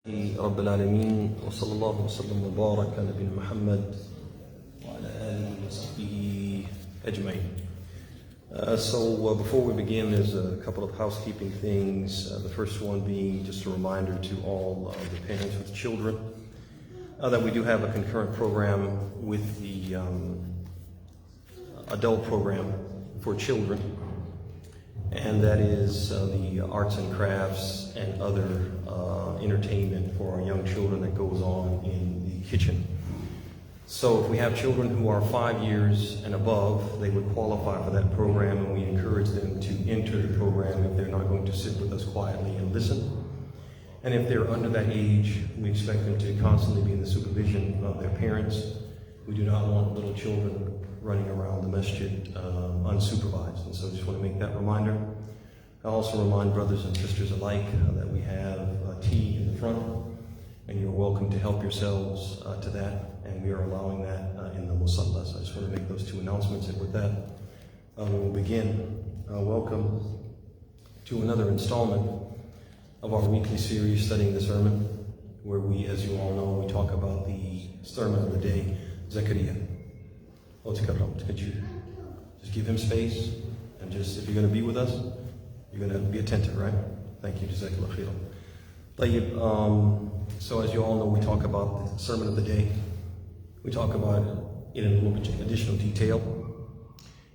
رب العالمين وصلى الله وسلم وبارك على نبينا محمد وعلى آله وصحبه أجمعين. So before we begin, there's a couple of housekeeping things. The first one being just a reminder to all the parents with children that we do have a concurrent program with the adult program for children, and that is the arts and crafts and other entertainment for our young children that goes on in the kitchen. So if we have children who are 5 years and above, they would qualify for that program, and we encourage them to enter the program if they're not going to sit with us quietly and listen. And if they're under that age, we expect them to constantly be in the supervision of their parents. We do not want little children running around the masjid unsupervised, and so I just want to make that reminder. I also remind brothers and sisters alike that we have tea in the front, and you're welcome to help yourselves to that, and we are allowing that in the musalla. So I just want to make those two announcements, and with that, we will begin. Welcome to another installment of our weekly series studying the sermon, where we, as you all know, we talk about the sermon of the day, Zakaria. Could you just give him space, and just, if you're going to be with us, you're going to be attentive, right? Thank you. Jazakallah khairan. Tayyib. So as you all know, we talk about the sermon of the day. We talk about it in a little bit additional detail,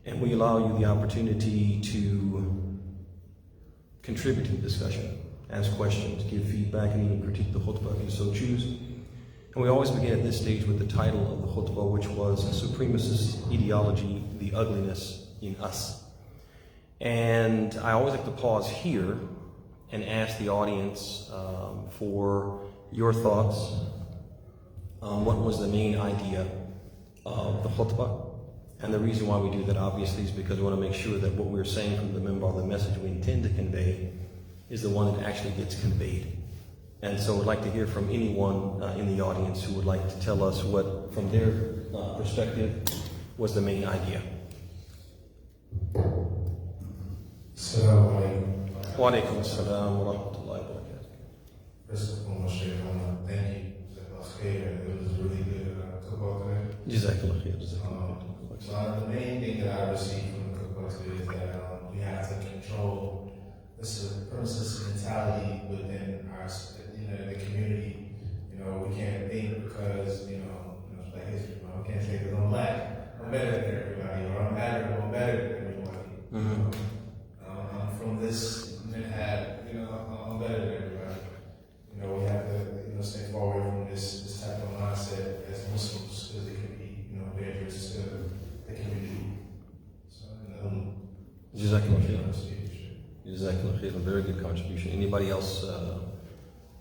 and we allow you the opportunity to contribute to the discussion, ask questions, give feedback, and even critique the khutbah if you so choose. And we always begin at this stage with the title of the khutbah, which was Supremacist Ideology, the Ugliness in Us. And I always like to pause here and ask the audience for your thoughts on what was the main idea of the khutbah. And the reason why we do that, obviously, is because we want to make sure that what we're saying from the minbar, the message we intend to convey, is the one that actually gets conveyed. And so I'd like to hear from anyone in the audience who would like to tell us what, from their perspective, was the main idea. Assalamu alaikum. Wa alaikum assalam wa rahmatullahi wa barakatuh. First of all, Sheikh, I want to thank you. It was really good khutbah today. Jazakallah khair. The main thing that I received from the khutbah today is that we have to control the supremacist mentality within our, the community. We can't think because, it's like history. We can't say because I'm black, I'm better than everybody, or I'm Arab, I'm better than everybody. I'm from this minhaj, I'm better than everybody. We have to, stay far away from this type of mindset as Muslims, because it can be, dangerous to the community. So, Jazakallah khair. Jazakallah khair. A very good contribution. Anybody else?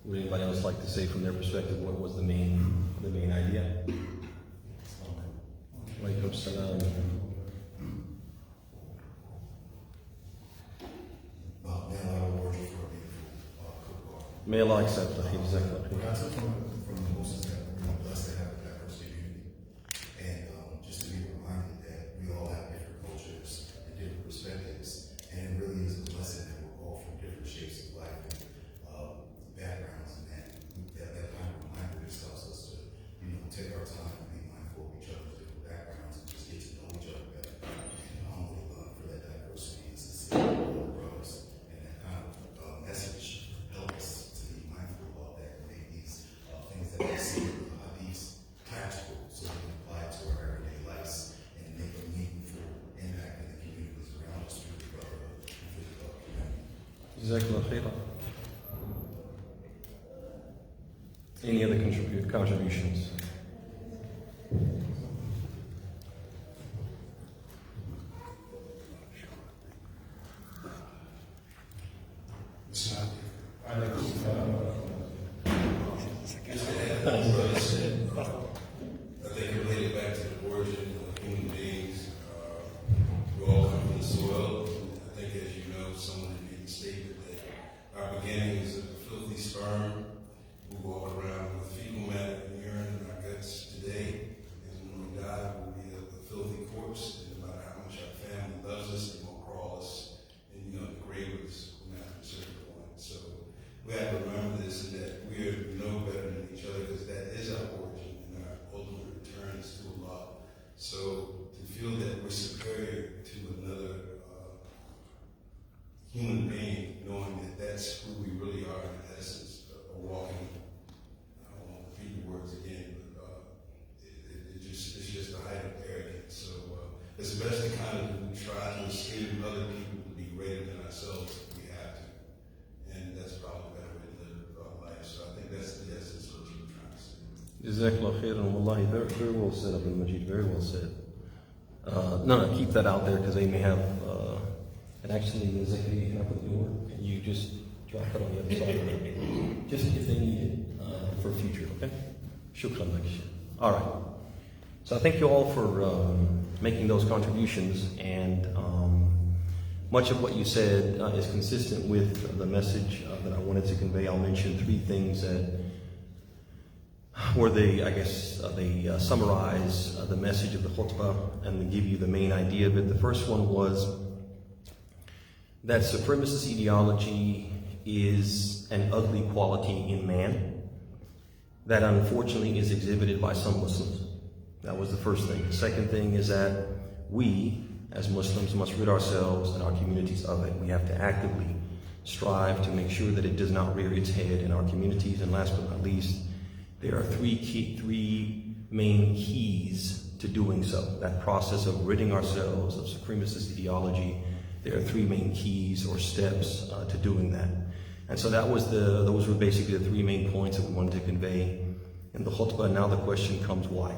Would anybody else like to say from their perspective what was the main idea? Walaikum salam. May Allah accept that. Jazakallah khair. What I took from the most is that we're blessed to have a diverse community, and just to be reminded that we all have different cultures and different perspectives, and it really is a blessing that we're all from different shapes of life and backgrounds, and that kind of reminder just helps us to take our time and be mindful of each other's different backgrounds and just get to know each other better, and humbly for that diversity and sincerity of the brothers, and that kind of message helps that we see in the hadiths practical, so we can apply it to our everyday lives and make a meaningful impact in the communities around us through the brotherhood and through the community. Jazakallah khairan. Any other contributions? I think it related back to the origin of human beings. We all come from the soil. I think, as you know, someone had made the statement that our beginning is a filthy sperm. We walk around with fecal matter and urine in our guts today, and when we die, we'll be a filthy corpse. And no matter how much our family loves us, they won't crawl us and degrade us after a certain point. So we have to remember this, and that we are no Jazakallah khairan, wallahi, very well said, Abdul Majid, very well said. No, keep that out there because they may have, and actually, Zakaria, can I put the word? You just drop it on the other side of it. Just if they need it for future, okay? Shukran, like shit. All right. So I thank you all for making those contributions, and much of what you said is consistent with the message that I wanted to convey. I'll mention three things that where they, I guess, they summarize the message of the khutbah and they give you the main idea of it. The first one was that supremacist ideology is an ugly quality in man that unfortunately is exhibited by some Muslims. That was the first thing. The second thing is that we, as Muslims, must rid ourselves and our communities of it. We have to actively strive to make sure that it does not rear its head in our communities. And last but not least, there are three main keys to doing so. That process of ridding ourselves of supremacist ideology, there are three main keys or steps to doing that. And so those were basically the three main points that we wanted to convey in the khutbah. Now the question comes, why?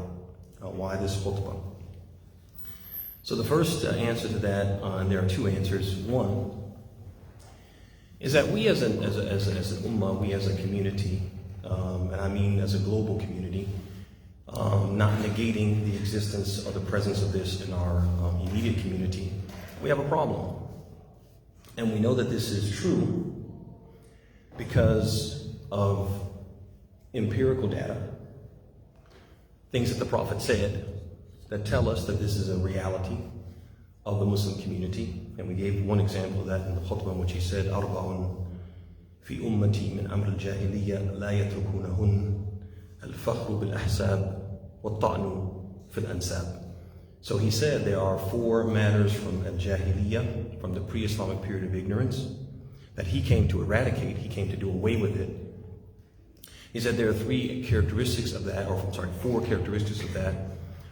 Why this khutbah? So the first answer to that, and there are two answers. One is that we as an ummah, we as a community, and I mean as a global community, not negating the existence or the presence of this in our immediate community, we have a problem. And we know that this is true because of empirical data, things that the Prophet said that tell us that this is a reality of the Muslim community. And we gave one example of that in the khutbah, in which he said, أربع في أمتي من أمر الجاهلية لا يتركونهن الفخر بالأحساب والطعن في الأنساب. So he said there are 4 matters from al-Jahiliyyah, from the pre-Islamic period of ignorance, that he came to eradicate, he came to do away with it. He said there are 3 characteristics of that, or 4 characteristics of that,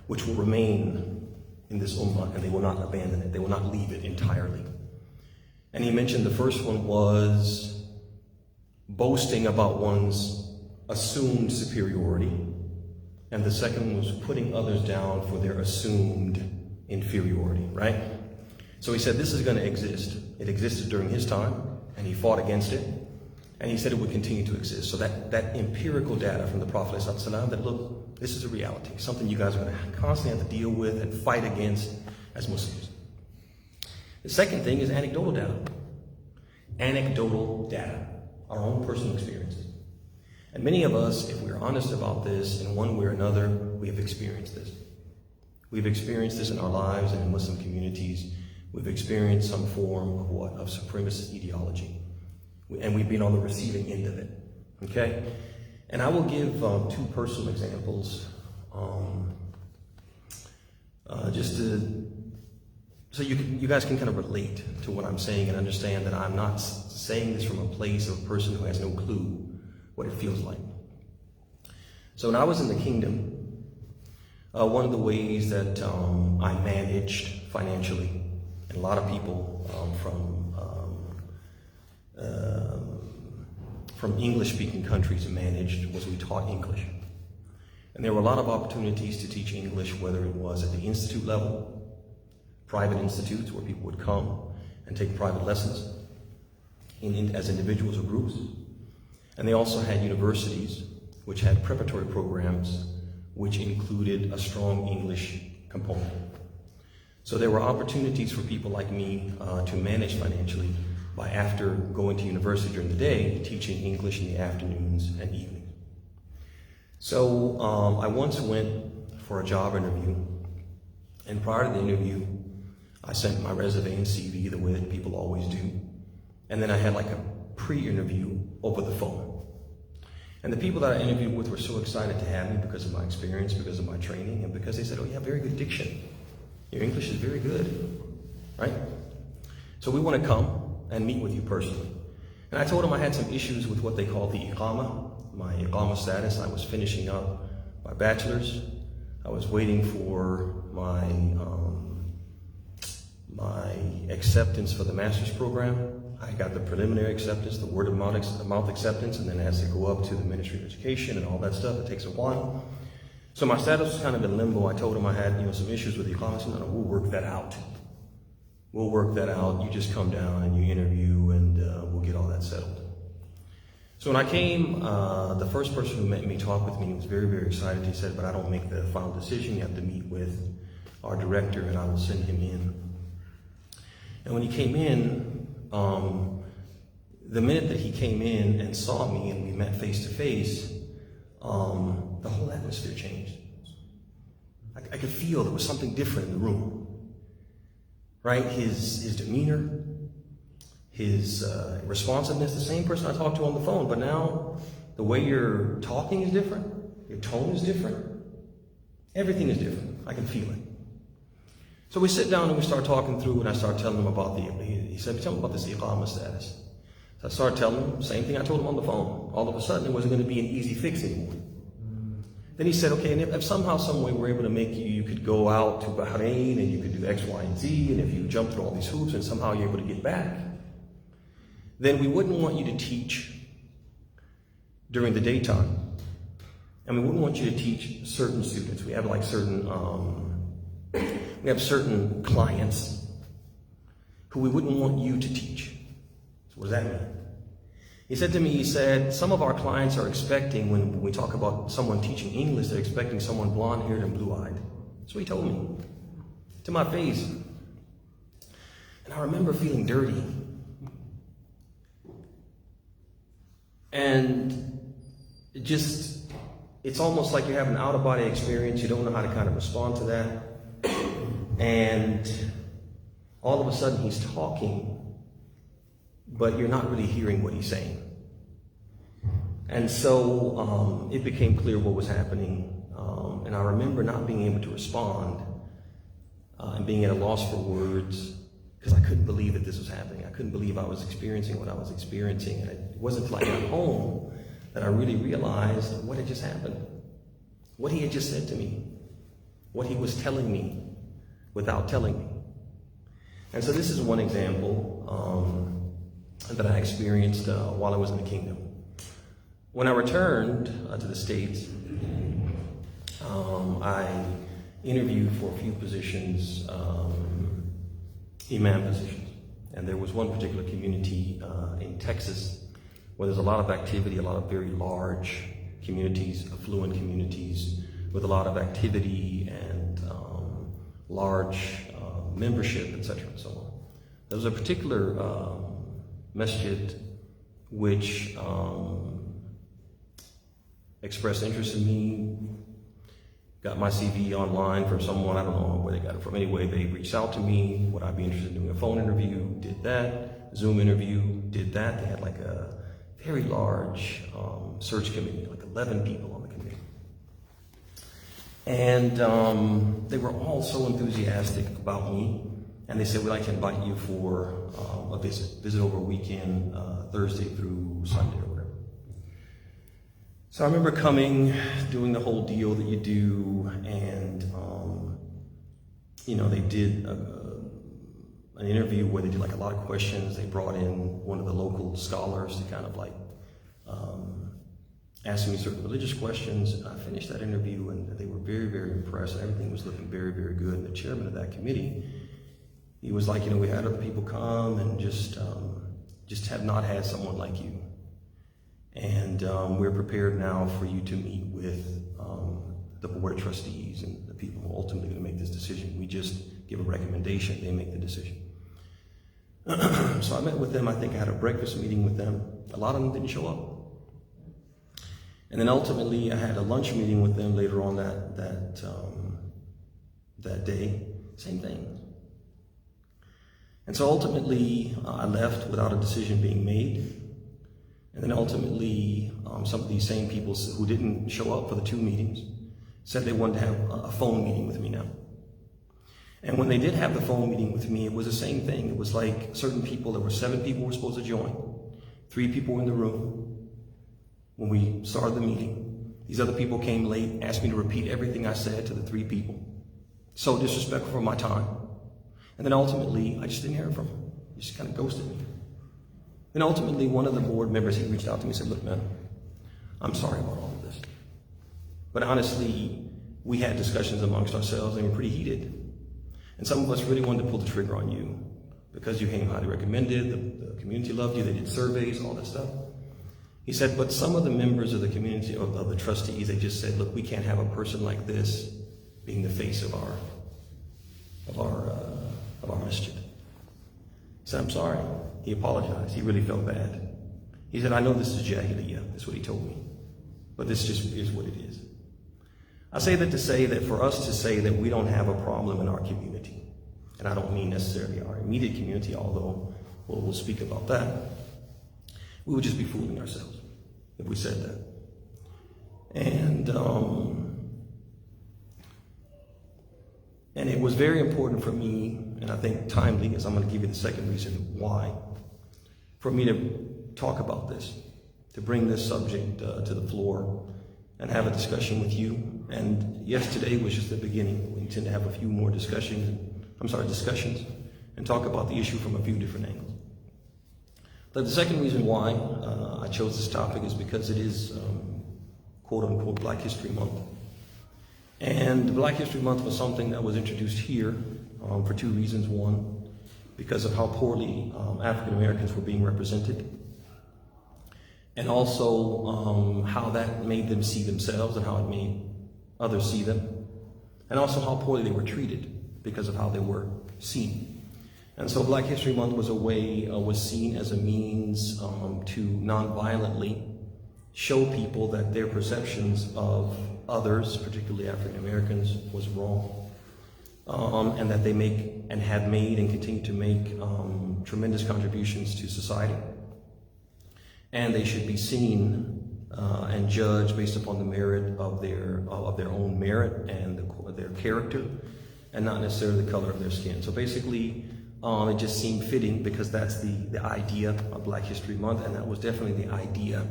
which will remain in this ummah, and they will not abandon it, they will not leave it entirely. And he mentioned the first one was boasting about one's assumed superiority, and the second was putting others down for their assumed inferiority, right? So he said this is going to exist. It existed during his time, and he fought against it, and he said it would continue to exist. So that empirical data from the Prophet ﷺ, that look, this is a reality, something you guys are going to constantly have to deal with and fight against as Muslims. The second thing is anecdotal data. Anecdotal data, our own personal experiences. And many of us, if we're honest about this, in one way or another, we have experienced this. We've experienced this in our lives and in Muslim communities. We've experienced some form of what? Of supremacist ideology. And we've been on the receiving end of it, okay? And I will give 2 personal examples, just to, so you guys can kind of relate to what I'm saying and understand that I'm not saying this from a place of a person who has no clue what it feels like. So when I was in the kingdom, one of the ways that I managed financially, and a lot of people from English-speaking countries managed, was we taught English. And there were a lot of opportunities to teach English, whether it was at the institute level, private institutes where people would come and take private lessons as individuals or groups. And they also had universities which had preparatory programs which included a strong English component. So there were opportunities for people like me to manage financially by, after going to university during the day, teaching English in the afternoons and evenings. So I once went for a job interview, and prior to the interview, I sent my resume and CV the way that people always do. And then I had like a pre-interview over the phone. And the people that I interviewed with were so excited to have me because of my experience, because of my training, and because they said, oh, you have very good diction. Your English is very good, right? So we want to come and meet with you personally. And I told them I had some issues with what they call the iqama, my iqama status. I was finishing up my bachelor's. I was waiting for my acceptance for the master's program. I got the preliminary acceptance, the word of mouth acceptance, and then it has to go up to the Ministry of Education and all that stuff. It takes a while. So my status was kind of in limbo. I told him I had, some issues with the Iqamah. No, we'll work that out. We'll work that out. You just come down and you interview, and we'll get all that settled. So when I came, the first person who met me, talked with me, was very, very excited. He said, but I don't make the final decision. You have to meet with our director, and I will send him in. And when he came in, the minute that he came in and saw me and we met face to face, the whole atmosphere changed. I could feel there was something different in the room, right? His demeanor, his responsiveness, the same person I talked to on the phone, but now the way you're talking is different, your tone is different, everything is different. I can feel it. So we sit down and we start talking through, and I start telling him about he said, tell me about this Iqamah status. So I started telling him, same thing I told him on the phone. All of a sudden, it wasn't going to be an easy fix anymore. Then he said, okay, and if somehow, some way we're able to make you could go out to Bahrain and you could do X, Y, and Z, and if you jump through all these hoops and somehow you're able to get back, then we wouldn't want you to teach during the daytime. And we wouldn't want you to teach certain students. We have like certain clients who we wouldn't want you to teach. So what does that mean? He said to me, he said, some of our clients are expecting, when we talk about someone teaching English, they're expecting someone blonde-haired and blue-eyed. That's what he told me, to my face. And I remember feeling dirty. And it's almost like you're having an out-of-body experience. You don't know how to kind of respond to that. And all of a sudden he's talking, but you're not really hearing what he's saying. And so it became clear what was happening. And I remember not being able to respond and being at a loss for words, because I couldn't believe that this was happening. I couldn't believe I was experiencing what I was experiencing. And it wasn't until I got home that I really realized what had just happened, what he had just said to me, what he was telling me without telling me. And so this is one example that I experienced while I was in the kingdom. When I returned to the States, I interviewed for a few positions, Imaam positions. And there was one particular community in Texas where there's a lot of activity, a lot of very large communities, affluent communities with a lot of activity and large membership, etc. and so on. There was a particular masjid which expressed interest in me, got my CV online from someone, I don't know where they got it from. Anyway, they reached out to me, would I be interested in doing a phone interview, did that. Zoom interview, did that. They had like a very large search committee, like 11 people on the committee. And they were all so enthusiastic about me. And they said, we'd like to invite you for a visit over a weekend, Thursday through Sunday or whatever. So I remember coming, doing the whole deal that you do, and they did an interview where they did like a lot of questions. They brought in one of the local scholars to kind of like ask me certain religious questions. I finished that interview and they were very, very impressed. Everything was looking very, very good. And the chairman of that committee, he was like, we had other people come and just have not had someone like you. And we're prepared now for you to meet with the board of trustees and the people who are ultimately going to make this decision. We just give a recommendation, they make the decision. So I met with them. I think I had a breakfast meeting with them. A lot of them didn't show up. And then ultimately I had a lunch meeting with them later on that day. Same thing. And so ultimately I left without a decision being made. And then ultimately, some of these same people who didn't show up for the 2 meetings said they wanted to have a phone meeting with me now. And when they did have the phone meeting with me, it was the same thing. It was like certain people, there were 7 people who were supposed to join. 3 people were in the room when we started the meeting. These other people came late, asked me to repeat everything I said to the 3 people. So disrespectful for my time. And then ultimately, I just didn't hear from them. He just kind of ghosted me. And ultimately, one of the board members, he reached out to me and said, look, man, I'm sorry about all of this. But honestly, we had discussions amongst ourselves and we were pretty heated. And some of us really wanted to pull the trigger on you because you came highly recommended, the community loved you, they did surveys, all that stuff. He said, but some of the members of the community, of the trustees, they just said, look, we can't have a person like this being the face of our masjid. He said, I'm sorry. He apologized. He really felt bad. He said, I know this is jahiliyyah. That's what he told me. But this just is what it is. I say that to say that for us to say that we don't have a problem in our community, and I don't mean necessarily our immediate community, although we'll speak about that, we would just be fooling ourselves if we said that. And it was very important for me, and I think timely, as I'm going to give you the second reason why, for me to talk about this, to bring this subject to the floor and have a discussion with you. And yesterday was just the beginning. We intend to have a few more discussions, and talk about the issue from a few different angles. But the second reason why I chose this topic is because it is quote unquote Black History Month. And Black History Month was something that was introduced here for two reasons. One, because of how poorly African Americans were being represented, and also how that made them see themselves and how it made others see them, and also how poorly they were treated because of how they were seen. And so Black History Month was a way, was seen as a means to non-violently show people that their perceptions of others, particularly African Americans, was wrong. And that they make and have made and continue to make tremendous contributions to society. And they should be seen and judged based upon the merit of their own merit and their character, and not necessarily the color of their skin. So basically, it just seemed fitting because that's the idea of Black History Month, and that was definitely the idea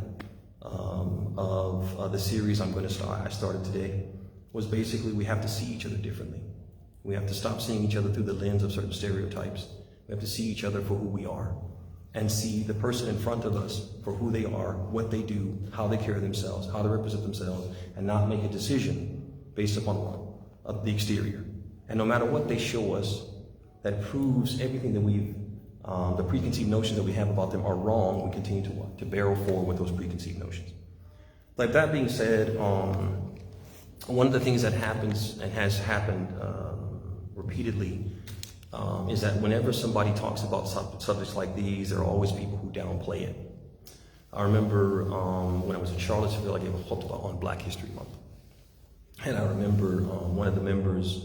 of the series I started today, was basically we have to see each other differently. We have to stop seeing each other through the lens of certain stereotypes. We have to see each other for who we are and see the person in front of us for who they are, what they do, how they carry themselves, how they represent themselves, and not make a decision based upon what? The exterior. And no matter what they show us that proves everything that we've, the preconceived notions that we have about them are wrong, we continue to what? To barrel forward with those preconceived notions. Like that being said, one of the things that happens and has happened repeatedly is that whenever somebody talks about subjects like these, there are always people who downplay it. I remember when I was in Charlottesville, I gave a khutbah on Black History Month. And I remember one of the members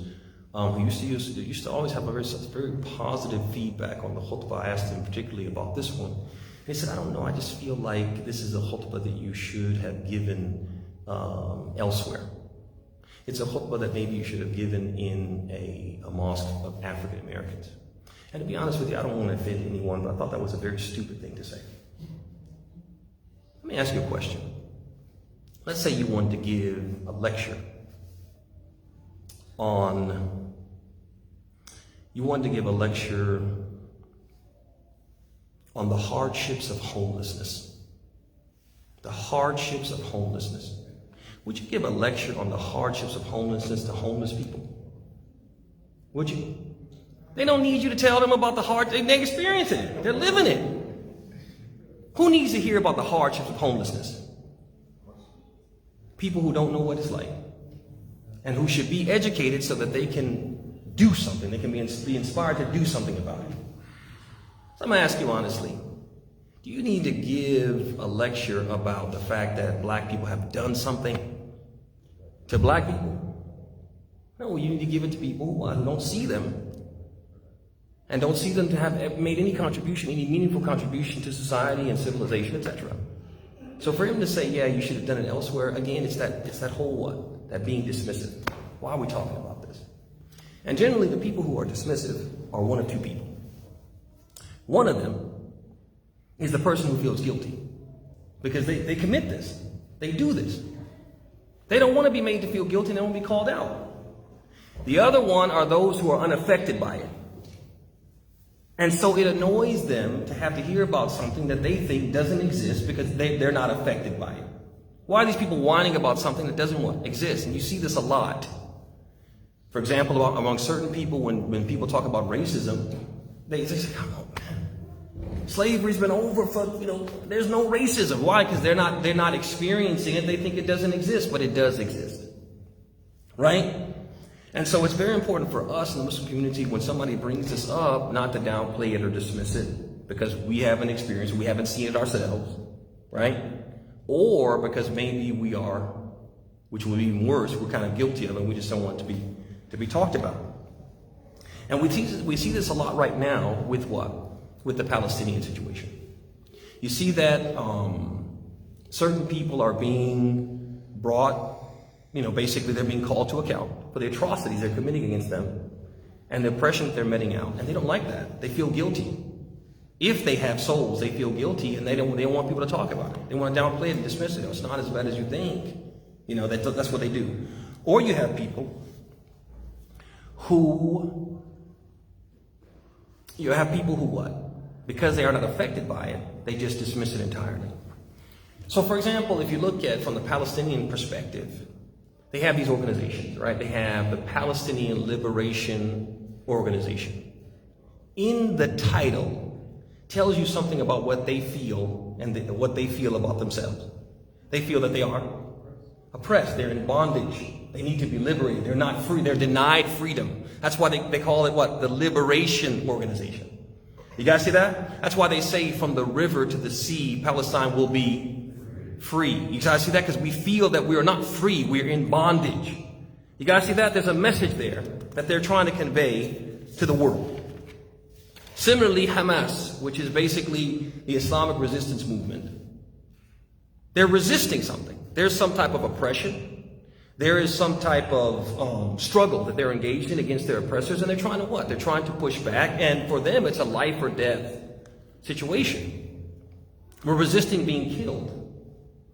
who used to always have a very positive feedback on the khutbah. I asked him particularly about this one. And he said, I don't know, I just feel like this is a khutbah that you should have given elsewhere. It's a khutbah that maybe you should have given in a mosque of African Americans. And to be honest with you, I don't want to offend anyone, but I thought that was a very stupid thing to say. Let me ask you a question. Let's say you wanted to give a lecture on the hardships of homelessness. The hardships of homelessness. Would you give a lecture on the hardships of homelessness to homeless people? Would you? They don't need you to tell them about the they're experiencing it. They're living it. Who needs to hear about the hardships of homelessness? People who don't know what it's like. And who should be educated so that they can do something. They can be inspired to do something about it. So I'm going to ask you honestly, do you need to give a lecture about the fact that black people have done something to black people? No, you need to give it to people who don't see them. And don't see them to have made any contribution, any meaningful contribution to society and civilization, etc. So for him to say, yeah, you should have done it elsewhere, again, it's that whole what? That being dismissive. Why are we talking about this? And generally the people who are dismissive are one of two people. One of them is the person who feels guilty because they commit this. They do this. They don't want to be made to feel guilty and they don't want to be called out. The other one are those who are unaffected by it. And so it annoys them to have to hear about something that they think doesn't exist because they're not affected by it. Why are these people whining about something that doesn't exist? And you see this a lot. For example, among certain people, when people talk about racism, they say, come on, man. Slavery's been over for, there's no racism. Why? Because they're not experiencing it. They think it doesn't exist, but it does exist. Right? And so it's very important for us in the Muslim community when somebody brings this up, not to downplay it or dismiss it, because we haven't experienced it, we haven't seen it ourselves, right? Or because maybe we are, which would be even worse, we're kind of guilty of it, and we just don't want it to be talked about. And we see this a lot right now with what? With the Palestinian situation. You see that certain people are being brought, basically they're being called to account for the atrocities they're committing against them and the oppression that they're meting out. And they don't like that. They feel guilty. If they have souls, they feel guilty, and they don't want people to talk about it. They want to downplay it and dismiss it. It's not as bad as you think. That's what they do. Or you have people who what? Because they are not affected by it, they just dismiss it entirely. So for example, if you look at from the Palestinian perspective, they have these organizations, right? They have the Palestinian Liberation Organization. In the title, tells you something about what they feel and what they feel about themselves. They feel that they are oppressed, they're in bondage, they need to be liberated, they're not free, they're denied freedom. That's why they call it what? The Liberation Organization. You guys see that? That's why they say from the river to the sea, Palestine will be free. You guys see that? Because we feel that we are not free, we're in bondage. You guys see that? There's a message there that they're trying to convey to the world. Similarly, Hamas, which is basically the Islamic resistance movement, they're resisting something. There's some type of oppression. There is some type of struggle that they're engaged in against their oppressors, and they're trying to what? They're trying to push back, and for them, it's a life or death situation. We're resisting being killed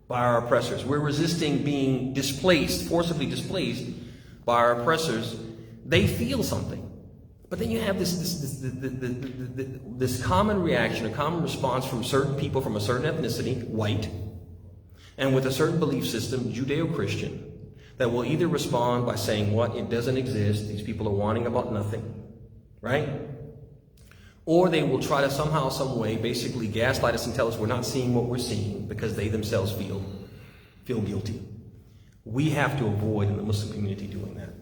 by our oppressors. We're resisting being displaced, forcibly displaced by our oppressors. They feel something. But then you have this common reaction, a common response from certain people from a certain ethnicity, white, and with a certain belief system, Judeo-Christian, that will either respond by saying, what? It doesn't exist. These people are whining about nothing, right? Or they will try to somehow, some way, basically gaslight us and tell us we're not seeing what we're seeing because they themselves feel guilty. We have to avoid in the Muslim community doing that.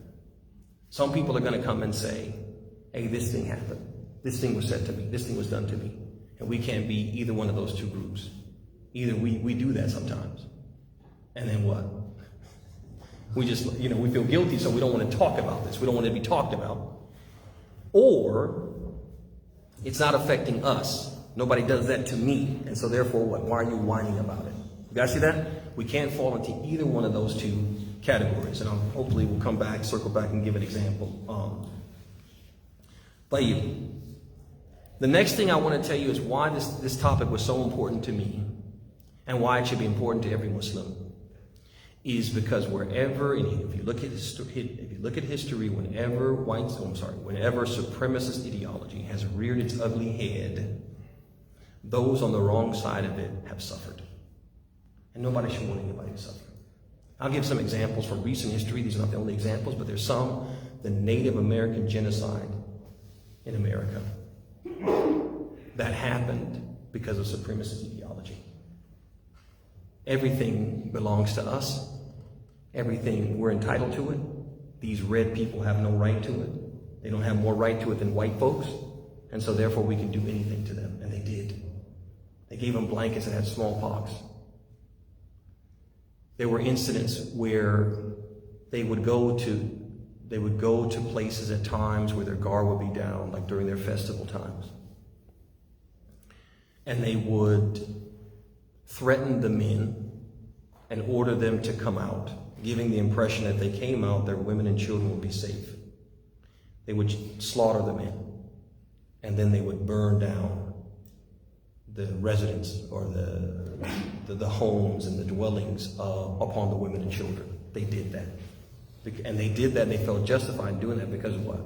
Some people are going to come and say, hey, this thing happened. This thing was said to me. This thing was done to me. And we can't be either one of those two groups. Either we do that sometimes. And then what? We just, we feel guilty, so we don't want to talk about this. We don't want it to be talked about. Or it's not affecting us. Nobody does that to me. And so therefore, what? Why are you whining about it? You guys see that? We can't fall into either one of those two categories. And hopefully we'll come back, circle back, and give an example. The next thing I want to tell you is why this topic was so important to me and why it should be important to every Muslim is because whenever, and if you look at history, whenever supremacist ideology has reared its ugly head, those on the wrong side of it have suffered. And nobody should want anybody to suffer. I'll give some examples from recent history. These are not the only examples, but there's some. The Native American genocide in America that happened because of supremacist ideology. Everything belongs to us. Everything, we're entitled to it. These red people have no right to it. They don't have more right to it than white folks. And so therefore we can do anything to them. And they did. They gave them blankets that had smallpox. There were incidents where they would go to places at times where their guard would be down, like during their festival times. And they would threaten the men and order them to come out, giving the impression that if they came out, their women and children would be safe. They would slaughter the men, and then they would burn down the residence or the homes and the dwellings upon the women and children. They did that. And they did that, and they felt justified in doing that because of what?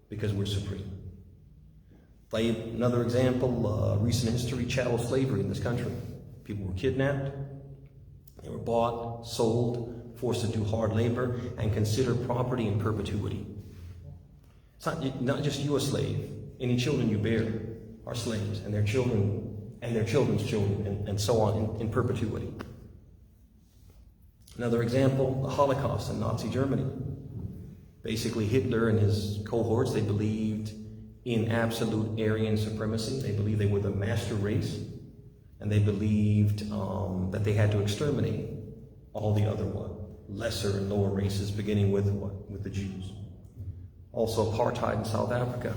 Because we're supreme. Another example, recent history, chattel slavery in this country. People were kidnapped, they were bought, sold, forced to do hard labor, and considered property in perpetuity. It's not just you a slave. Any children you bear are slaves, and their children and their children's children, and so on in perpetuity. Another example, the Holocaust in Nazi Germany. Basically, Hitler and his cohorts, they believed in absolute Aryan supremacy. They believed they were the master race, and they believed that they had to exterminate all the other lesser and lower races, beginning with with the Jews. Also, apartheid in South Africa.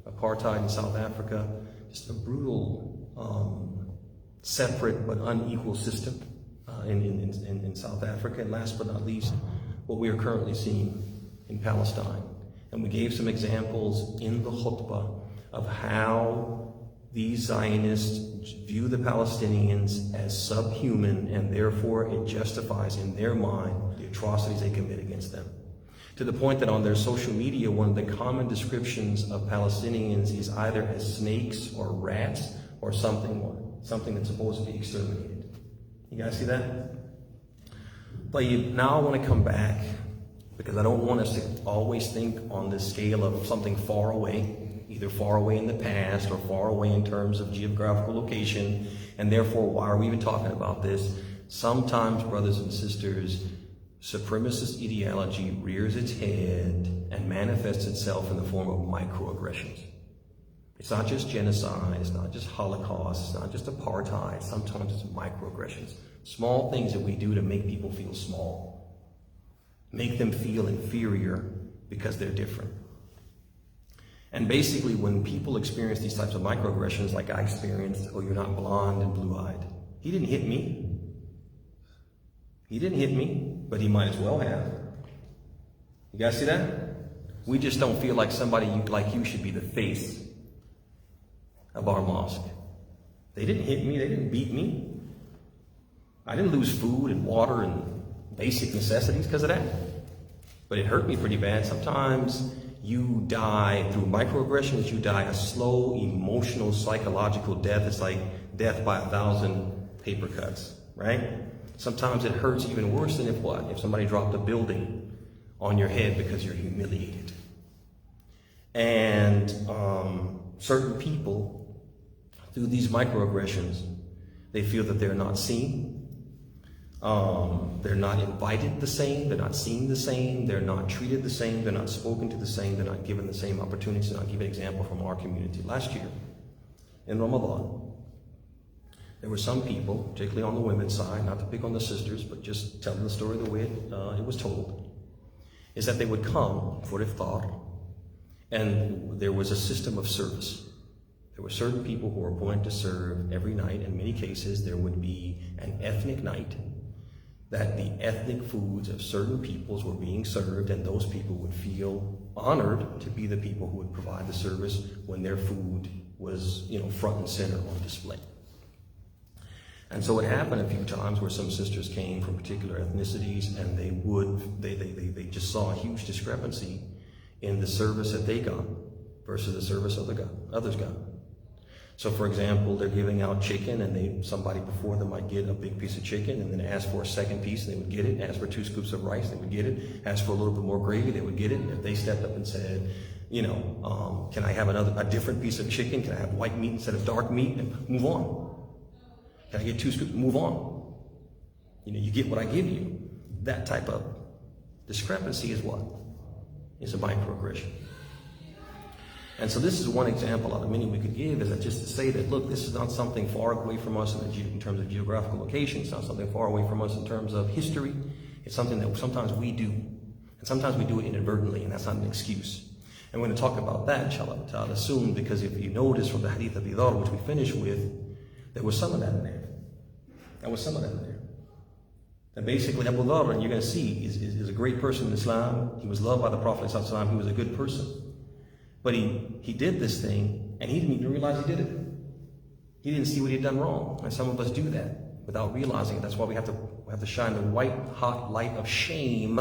Apartheid in South Africa, just a brutal, separate but unequal system in South Africa. And last but not least, what we are currently seeing in Palestine. And we gave some examples in the khutbah of how these Zionists view the Palestinians as subhuman, and therefore it justifies in their mind the atrocities they commit against them. To the point that on their social media, one of the common descriptions of Palestinians is either as snakes or rats or something that's supposed to be exterminated. You guys see that? But now I want to come back, because I don't want us to always think on the scale of something far away, either far away in the past or far away in terms of geographical location, and therefore why are we even talking about this? Sometimes, brothers and sisters, supremacist ideology rears its head and manifests itself in the form of microaggressions. It's not just genocide, it's not just Holocaust, it's not just apartheid. Sometimes it's microaggressions. Small things that we do to make people feel small. Make them feel inferior because they're different. And basically, when people experience these types of microaggressions like I experienced, oh, you're not blonde and blue-eyed. He didn't hit me. He didn't hit me, but he might as well have. You guys see that? We just don't feel like somebody like you should be the face of our mosque. They didn't hit me, they didn't beat me. I didn't lose food and water and basic necessities because of that. But it hurt me pretty bad. Sometimes you die through microaggressions, you die a slow, emotional, psychological death. It's like death by 1,000 paper cuts, right? Sometimes it hurts even worse than if somebody dropped a building on your head because you're humiliated. And certain people, through these microaggressions, they feel that they're not seen, they're not invited the same, they're not seen the same, they're not treated the same, they're not spoken to the same, they're not given the same opportunities. And I'll give an example from our community. Last year, in Ramadan, there were some people, particularly on the women's side, not to pick on the sisters, but just telling the story the way it was told, is that they would come for iftar, and there was a system of service. There were certain people who were appointed to serve every night. In many cases, there would be an ethnic night that the ethnic foods of certain peoples were being served, and those people would feel honored to be the people who would provide the service when their food was, front and center on display. And so it happened a few times where some sisters came from particular ethnicities, and they just saw a huge discrepancy in the service that they got versus the service others got. So for example, they're giving out chicken, and somebody before them might get a big piece of chicken and then ask for a second piece, and they would get it. Ask for 2 scoops of rice, they would get it. Ask for a little bit more gravy, they would get it. And if they stepped up and said, can I have a different piece of chicken? Can I have white meat instead of dark meat? And move on. Can I get 2 scoops? Move on. You get what I give you. That type of discrepancy is what? It's a microaggression. And so this is one example out of many we could give, is that just to say that, look, this is not something far away from us in terms of geographical location. It's not something far away from us in terms of history. It's something that sometimes we do. And sometimes we do it inadvertently, and that's not an excuse. And we're going to talk about that, inshallah, soon, because if you notice from the hadith of Abd'Llah, which we finished with, there was some of that in there. And basically, Abd'Llah, and you're going to see, is a great person in Islam. He was loved by the Prophet ﷺ. He was a good person. But he did this thing, and he didn't even realize he did it. He didn't see what he had done wrong. And some of us do that without realizing it. That's why we have to shine the white hot light of shame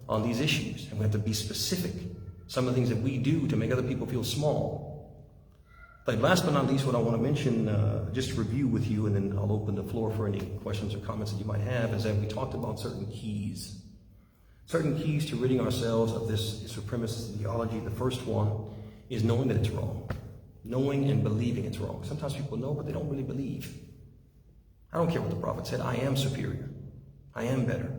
on these issues. And we have to be specific. Some of the things that we do to make other people feel small. But last but not least, what I want to mention, just to review with you, and then I'll open the floor for any questions or comments that you might have, is that we talked about certain keys. Certain keys to ridding ourselves of this supremacist ideology. The first one is knowing that it's wrong. Knowing and believing it's wrong. Sometimes people know, but they don't really believe. I don't care what the Prophet said. I am superior. I am better.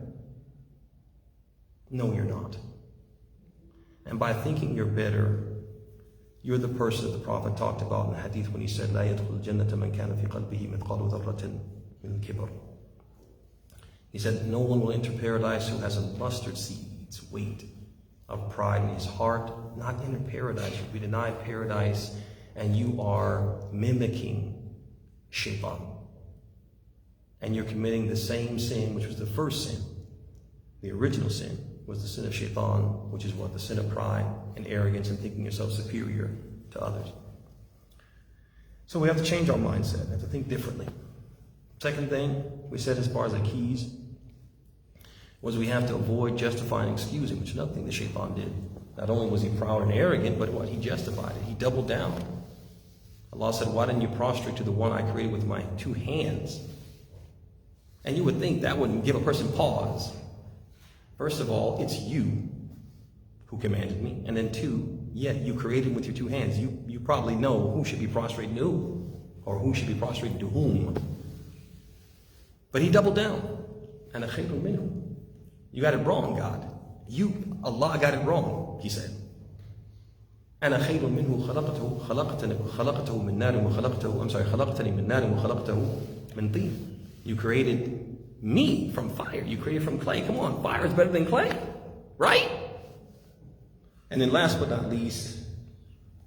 No, you're not. And by thinking you're better, you're the person that the Prophet talked about in the hadith when he said, لا يدخل الجنة من كان في قلبه مثقال ذرة من كبر. He said, no one will enter paradise who has a mustard seed's weight of pride in his heart. Not enter paradise. You be denied paradise, and you are mimicking shaitan. And you're committing the same sin, which was the first sin. The original sin was the sin of shaitan, which is what? The sin of pride and arrogance and thinking yourself superior to others. So we have to change our mindset. We have to think differently. Second thing we said as far as the keys was we have to avoid justifying and excusing, which is another thing that shaitan did. Not only was he proud and arrogant, but what? He justified it. He doubled down. Allah said, why didn't you prostrate to the one I created with my two hands? And you would think that wouldn't give a person pause. First of all, it's you who commanded me. And then two, yeah, you created with your two hands. You probably know who should be prostrated to who, or who should be prostrated to whom. But he doubled down. And you got it wrong, God. Allah got it wrong, he said. أنا خير منه خلقته من نار وخلقته خلقتني من نار وخلقته من طين. You created me from fire. You created from clay. Come on, fire is better than clay, right? And then last but not least,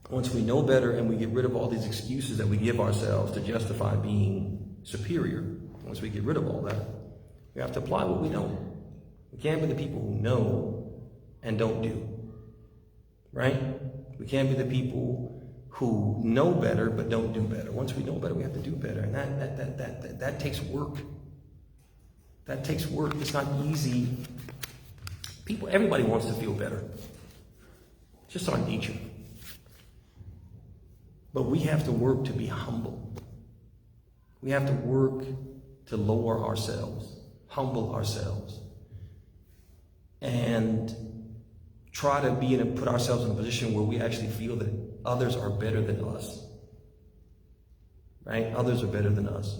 once we know better and we get rid of all these excuses that we give ourselves to justify being superior, once we get rid of all that, we have to apply what we know. We can't be the people who know and don't do, right? We can't be the people who know better but don't do better. Once we know better, we have to do better, and that takes work. That takes work. It's not easy. Everybody wants to feel better. It's just our nature. But we have to work to be humble. We have to work to lower ourselves, humble ourselves, and try to put ourselves in a position where we actually feel that others are better than us. Right? Others are better than us.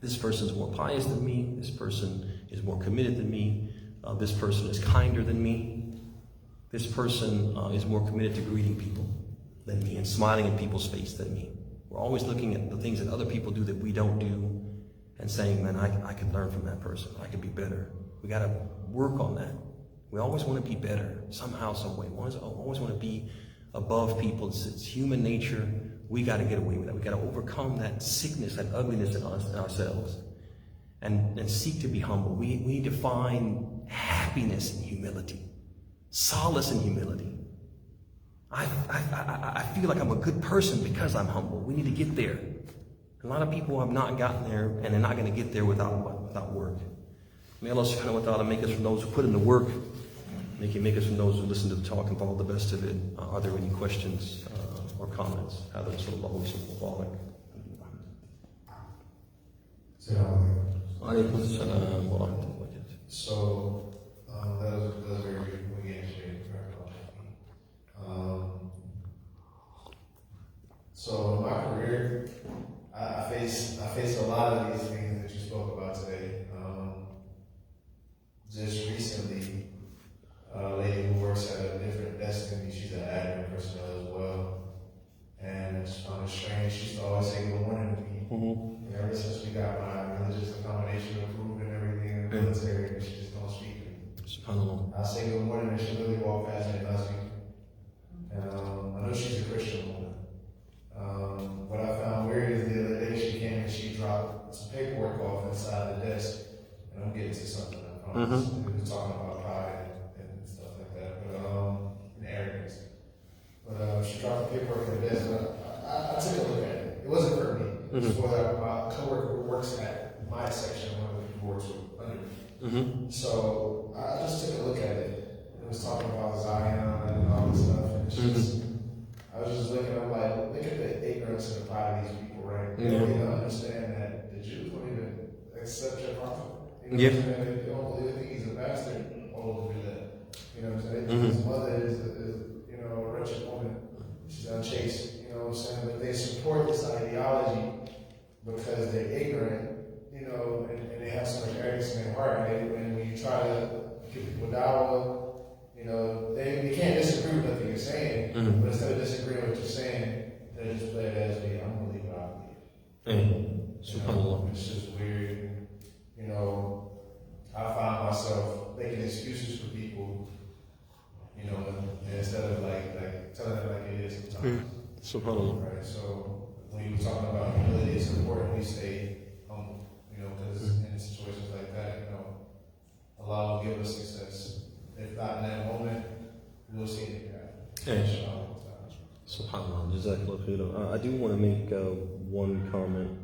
This person is more pious than me. This person is more committed than me. This person is kinder than me. This person is more committed to greeting people than me and smiling in people's face than me. We're always looking at the things that other people do that we don't do and saying, man, I could learn from that person. I could be better. We got to work on that. We always want to be better somehow, some way. We always want to be above people. It's human nature. We got to get away with that. We got to overcome that sickness, that ugliness in ourselves, and seek to be humble. We need to find happiness in humility, solace in humility. I feel like I'm a good person because I'm humble. We need to get there. A lot of people have not gotten there, and they're not going to get there without work. May Allah subhanahu wa ta'ala make us from those who put in the work. May He make us from those who listen to the talk and follow the best of it. Are there any questions or comments? So, that was very good. We answered it. So in my career, I faced a lot of these things that you spoke about today. Just recently, a lady who works at a different desk than me, she's an admin personnel as well. And I just found it strange. She used to always say good morning to me. Mm-hmm. And ever since we got my religious accommodation approved and everything in the military, she just don't speak to me. SubhanAllah. I say good morning and she literally walk past me and not speak to me. And I know she's a Christian woman. What I found weird is the other day she came and she dropped some paperwork off inside the desk. And I'm getting to something. We were talking about pride and stuff like that, but and arrogance. But she dropped the paperwork in the desk. I took a look at it. It wasn't for me. It was for my coworker who works at my section, one of the people who works under me. So I just took a look at it. It was talking about Zion and all this stuff. And it's just, I was just looking, I'm like, look at the ignorance in the part of these people, right? They don't even understand that the Jews don't even accept your prophet. You know what I'm saying? They don't believe, they think he's a bastard all over that. You know what I'm saying? They think his mother is you know, a wretched woman. She's unchaste. You know what I'm saying? But they support this ideology because they're ignorant, you know, and they have so much arrogance in their heart. And when you try to give people dawah, you know, they can't disagree with nothing you're saying, but instead of disagreeing with what you're saying, they just play it as me. I'm gonna believe what I believe. SubhanAllah. It's just weird. You know, I find myself making excuses for people, you know, and instead of like telling them like it is sometimes. SubhanAllah. Right. So when you were talking about humility, it's important we stay humble. You know, because in situations like that, you know, Allah will give us success. If not in that moment, we'll see it happen. SubhanAllah. Jazakallah khairan. I do want to make one comment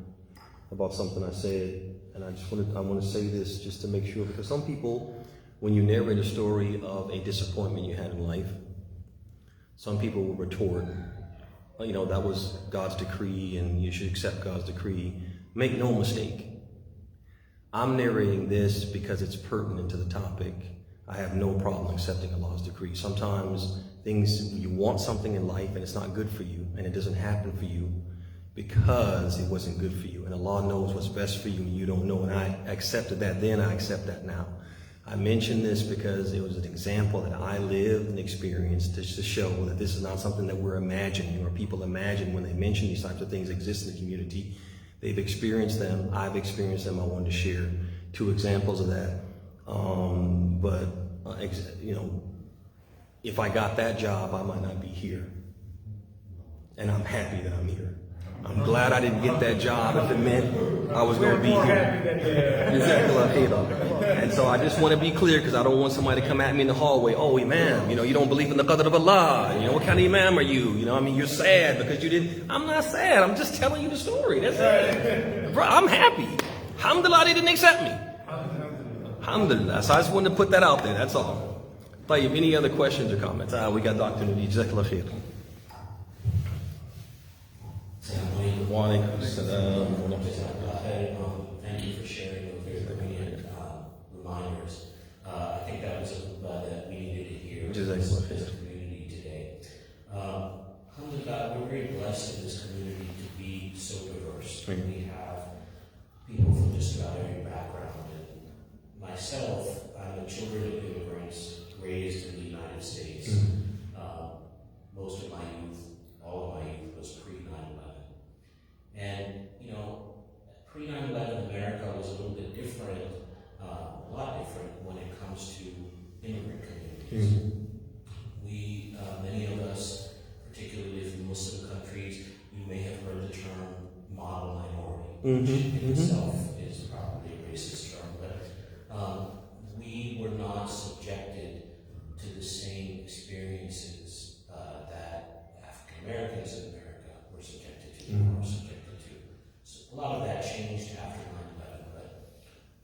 about something I said, and I want to say this just to make sure, because some people, when you narrate a story of a disappointment you had in life, some people will retort, you know, that was God's decree and you should accept God's decree. Make no mistake. I'm narrating this because it's pertinent to the topic. I have no problem accepting Allah's decree. Sometimes you want something in life and it's not good for you, and it doesn't happen for you because it wasn't good for you. And Allah knows what's best for you and you don't know. And I accepted that then, I accept that now. I mention this because it was an example that I lived and experienced to show that this is not something that we're imagining or people imagine when they mention these types of things exist in the community. They've experienced them, I've experienced them. I wanted to share two examples of that. You know, if I got that job, I might not be here. And I'm happy that I'm here. I'm glad I didn't get that job if it meant I was going to be here. And so I just want to be clear, because I don't want somebody to come at me in the hallway. Oh, Imam, you know, you don't believe in the qadr of Allah. You know, what kind of Imam are you? You know, I mean, you're sad because you didn't. I'm not sad. I'm just telling you the story. That's it. Bro, I'm happy. Alhamdulillah, they didn't accept me. Alhamdulillah. So I just wanted to put that out there. That's all. Tayyib, any other questions or comments? We got Dr. Nabi. Jazakallah khair. Wa alaikum assalam. Thank you for sharing those very poignant reminders. I think that was that we needed to hear in this community today. Alhamdulillah, we're very blessed in this community to be so diverse. We have people from just about every background. And myself, I'm a children of immigrants raised in the United States. Most of my youth, all of my youth was pre-9/11. And, you know, pre-9/11 America was a little bit different, a lot different when it comes to immigrant communities. We, many of us, particularly from Muslim countries, you may have heard the term model minority, which in itself is probably a racist term, but we were not subjected to the same experiences that African Americans in America were subjected to, or subjected to. So a lot of that changed after 9/11, but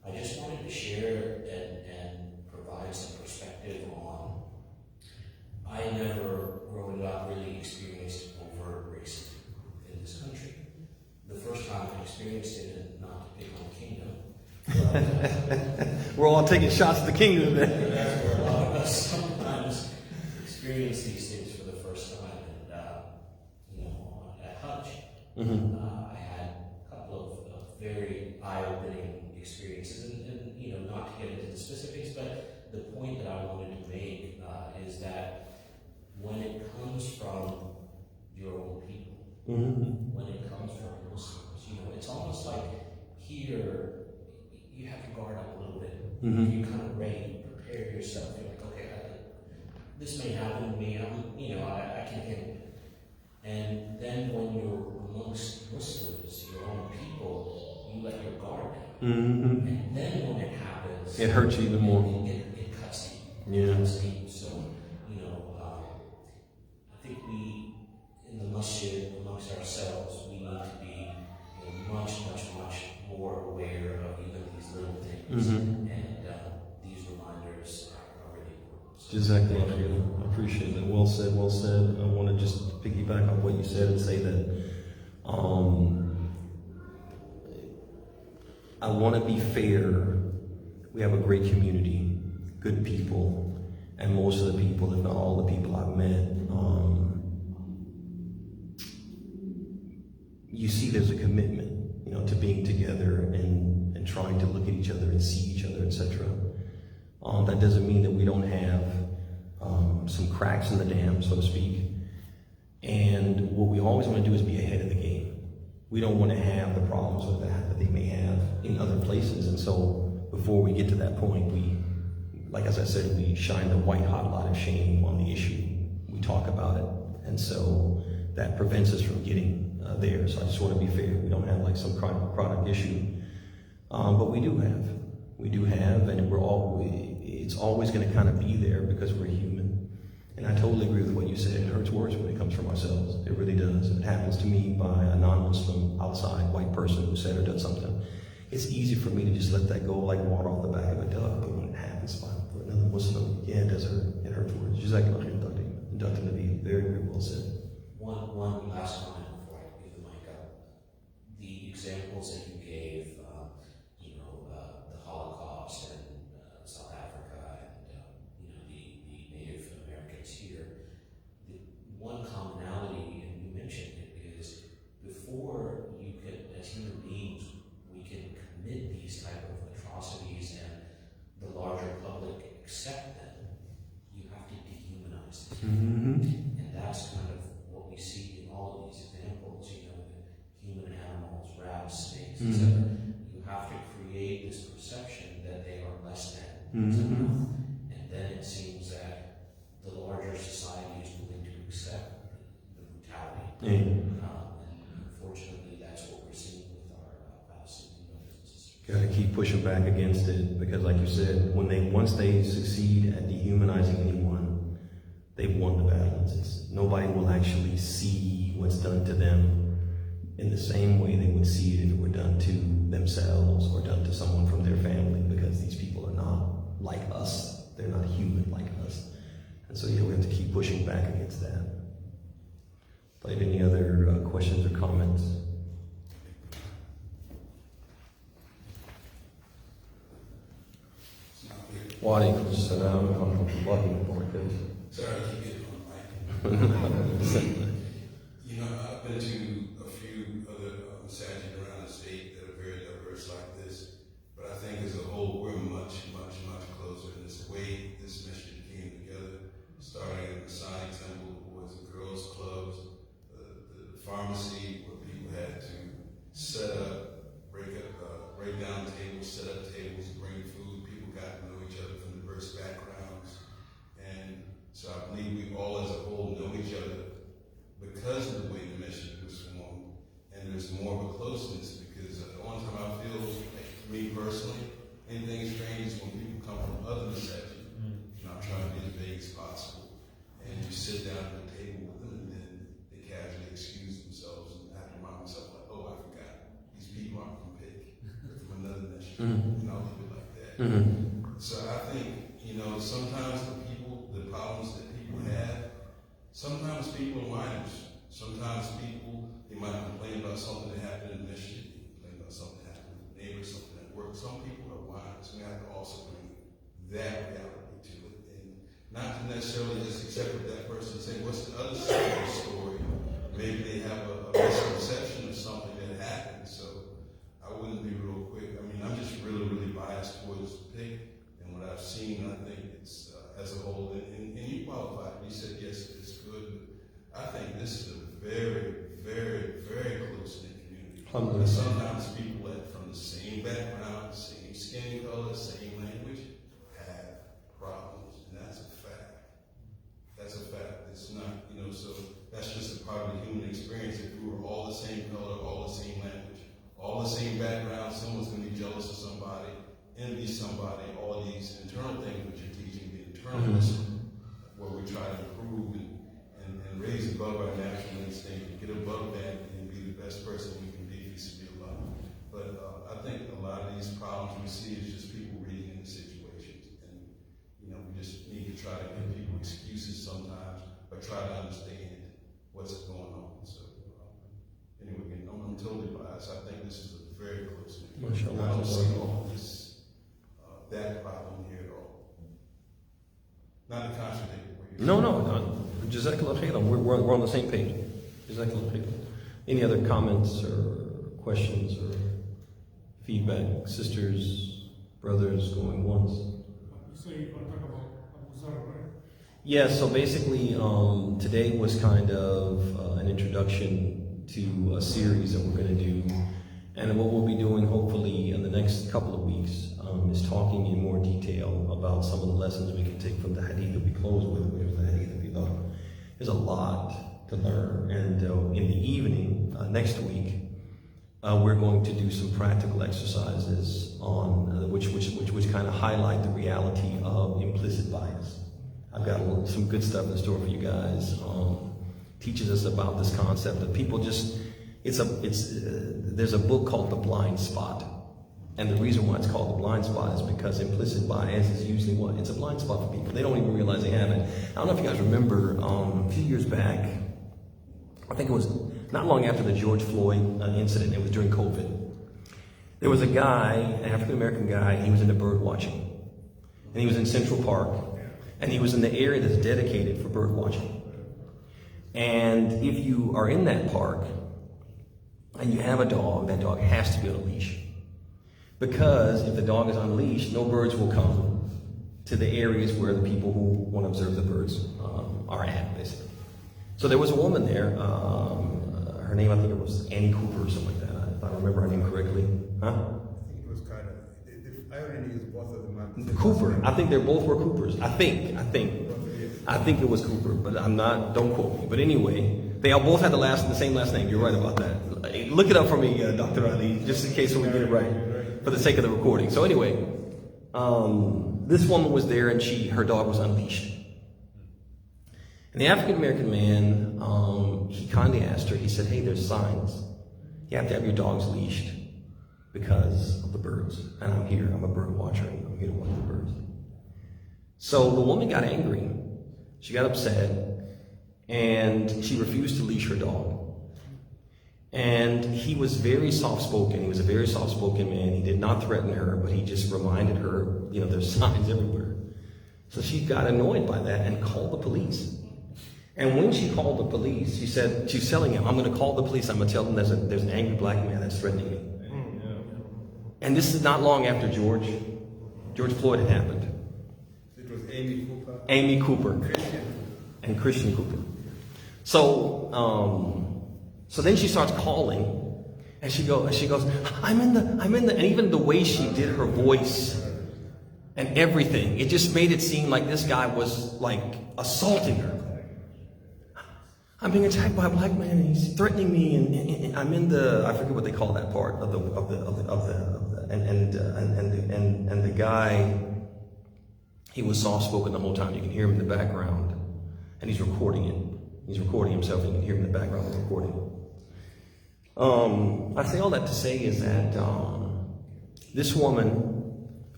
I just wanted to share and provide some perspective on. I never, growing up, really experienced overt racism in this country. The first time I experienced it, and not to pick on the kingdom, but, we're all taking shots at the kingdom then. that's where a lot of us sometimes experience these things for the first time. And, you know, at Hajj, I had a couple of very eye-opening experiences, and, you know, not to get into the specifics, but the point that I wanted to make is that when it comes from your own people, when it comes from Muslims, you know, it's almost like here you have to guard up a little bit. You're kind of ready, prepare yourself. You're like, okay, this may happen to me. I can handle it. And then when you're amongst Muslims, your own people, you let your guard down. And then when it happens, It hurts you even more. It cuts you. Yeah. It cuts deep. So, you know, I think we, in the masjid, amongst ourselves, we need to be, you know, much more aware of even these little things. And these reminders are really important. So Jazakallah khairan. I appreciate that. Well said, well said. I want to just piggyback on what you said and say that I want to be fair. We have a great community, good people, and most of the people, if not all the people I've met, you see there's a commitment, you know, to being together and trying to look at each other and see each other, etc. That doesn't mean that we don't have some cracks in the dam, so to speak. And what we always want to do is be ahead of the game. We don't want to have the problems with that they may have in other places. And so before we get to that point, we, like as I said, we shine the white hot light of shame on the issue. We talk about it. And so that prevents us from getting there. So I just want to be fair. We don't have like some chronic issue. But we do have, and it's always going to kind of be there because we're human. And I totally agree with what you said. It hurts worse when it comes from ourselves. It really does. If it happens to me by a non-Muslim outside white person who said or done something, it's easy for me to just let that go like water off the back of a duck. But when it happens by another Muslim, yeah, it does hurt. It hurts worse. Jazakallah khairan, Dr. Nabi. Very, very well said. One last comment before I give the mic up. The examples that you gave, the Holocaust and South Africa and the Native Americans here, the one commonality, and you mentioned it, is before you can, as human beings, we can commit these type of atrocities and the larger public accept them, you have to dehumanize them. And that's kind of what we see in all of these examples, the human animals, rats, snakes, etc. You have to create this perception that they are less than somehow. And then it seems that the larger society is willing to accept the brutality. And unfortunately, that's what we're seeing with our Palestinian brothers and sisters. Got to keep pushing back against it because, like you said, once they succeed at dehumanizing anyone, they've won the battle. Nobody will actually see what's done to them in the same way they would see it if it were done to themselves or done to someone from their family, because these people are not like us. They're not human like us. And so, yeah, we have to keep pushing back against that. Do you have any other questions or comments? Wa alaikum assalam wa rahmatullahi wa barakatuh. Sorry, I keep getting on mic. I've been to a few other masajid around the state that are very diverse like this, but I think as a whole, we're much, much, much closer in this way this mission came together, starting at the Masonic Temple, the Boys and Girls Clubs, the pharmacy where people had to set up, break down tables, set up tables, bring food. People got to know each other from diverse backgrounds. And so I believe we all as a whole know each other because of the way the mission was formed. And there's more of a closeness because the only time I feel, like me personally, anything strange is when people come from other sections. I'm trying to be as vague as possible. And you sit down at the table with them and then they casually excuse themselves. And I have to remind myself, like, oh, I forgot. These people aren't from Pig. They're from another nation. And I'll leave it like that. So I think, sometimes the problems that people have, sometimes people are minors. Sometimes people, they might complain about something that happened in the mission, complain about something that happened with the neighbor, something at work. Some people are wise. We have to also bring that reality to it. And not to necessarily just accept what that person is saying. What's the other side of the story? Maybe they have a misconception of something that happened. So I wouldn't be real quick. I'm just really, really biased towards the pick. And what I've seen, I think it's as a whole, and you qualified. You said, yes, it's good. But I think this is a very, very, very close-knit community. Sometimes people from the same background, same skin color, same language, have problems. And that's a fact. That's a fact. It's not, so that's just a part of the human experience. If we were all the same color, all the same language, all the same background, someone's going to be jealous of somebody, envy somebody, all these internal things which you're teaching, the internalism, where we try to improve and raise above our natural instinct and get above that and be the best person we can be, vis-a-vis Allah. But I think a lot of these problems we see is just people reading into situations. And, we just need to try to get try to understand what's going on. So anyway, again, I'm totally biased. I think this is a very close thing. I don't see all this, that problem here at all. Not to contradict what you're saying. No. Jazakallah khairan. We're on the same page. Jazakallah khairan. Any other comments or questions or feedback? Sisters, brothers, going once? So you want to talk about Abd'Llah, right? Yeah, so basically today was kind of an introduction to a series that we're going to do. And what we'll be doing hopefully in the next couple of weeks is talking in more detail about some of the lessons we can take from the hadith that we close with, which is the hadith of Abd'Llah. There's a lot to learn. And in the evening, next week, we're going to do some practical exercises on which kind of highlight the reality of implicit bias. I've got some good stuff in store for you guys. Teaches us about this concept that people just, there's a book called The Blind Spot. And the reason why it's called the blind spot is because implicit bias is usually what? It's a blind spot for people. They don't even realize they have it. I don't know if you guys remember, a few years back, I think it was not long after the George Floyd incident, it was during COVID. There was a guy, an African-American guy, he was into bird watching. And he was in Central Park. And he was in the area that's dedicated for bird watching. And if you are in that park and you have a dog, that dog has to be on a leash. Because if the dog is on a leash, no birds will come to the areas where the people who want to observe the birds are at, basically. So there was a woman there, her name I think it was Annie Cooper or something like that, if I remember her name correctly. Huh? I think it was kind of, the irony is both of them. Cooper, I think they both were Coopers. I think it was Cooper, but I'm not, don't quote me. But anyway, they all both had the same last name. You're right about that. Look it up for me, Dr. Ali, just in case we get it right, for the sake of the recording. So anyway, this woman was there and her dog was unleashed. And the African-American man, he kindly asked her, he said, hey, there's signs. You have to have your dogs leashed because of the birds. And I'm here, I'm a bird watcher, and I'm here to watch the birds. So the woman got angry. She got upset, and she refused to leash her dog. And he was very soft-spoken. He was a very soft-spoken man. He did not threaten her, but he just reminded her, there's signs everywhere. So she got annoyed by that and called the police. And when she called the police, she said, she's telling him, I'm going to call the police. I'm going to tell them there's an angry black man that's threatening me. And this is not long after George Floyd had happened. It was Amy Cooper. And Christian Cooper. So then she starts calling, and she goes, I'm in the, and even the way she did her voice and everything, it just made it seem like this guy was like assaulting her. I'm being attacked by a black man, and he's threatening me, and I'm in the, I forget what they call that part of the guy, he was soft-spoken the whole time. You can hear him in the background, and he's recording it. He's recording himself, and you can hear him in the background of the recording. I say all that to say is that this woman,